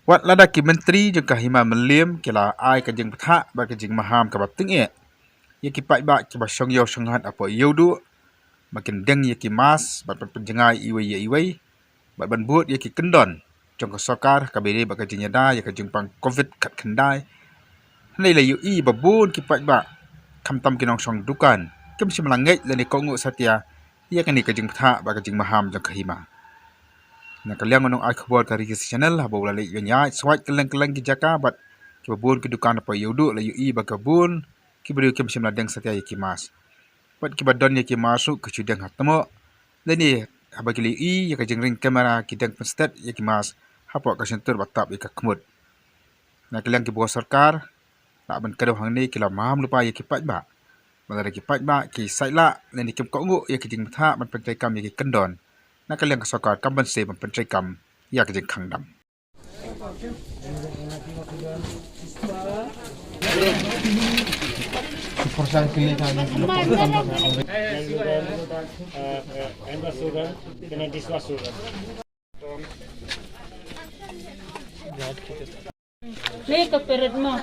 Wat ladaki menteri jengka Hima Mylliem kila ai ka jeng pethak ba ka jeng maham ka bating ye ki pai ba ki ba syong yo syonghat apa yodu makin deng ye ki mas bat penjengai iwei bat ban buat ye ki kendon jong ka sokar ka bere ba ka jeng yada ye ka jeng pang covid kat kendai nei la yu i babun ki pai ba kam tam ki nong syong dukan kem sim langait le ni Kohnguh satya ye ka ni ka jeng pethak ba ka jeng maham jong ka Hima nak kalian menong ai khabar ka Rigi channel habo la le yanya swat keleng ki jaka bat ki babun ki dukan apa yodu la yu i ba ka bun ki beri kem sim ladeng satya ye ki mas bat ki badon ye ki masuk ke cudeng hatmo le ni haba ki li i ye ka jeng ring kamera ki deng penstet ye ki mas hapo ka sentur batap ye ka kmut nak kalian ki bo sarkar la ban kado hang ni ki la maham lupa ye ki pat ba bala ki pat ba ki saila le ni kem Kohnguh ye ki jeng tha ban pentai kam ye ki kendon nak kalian ke sokar kam ban se ban pentai kam ya ki jeng khangdam Persen pilih kan. Sugar, kena diswas sugar. Ni ke perit mo.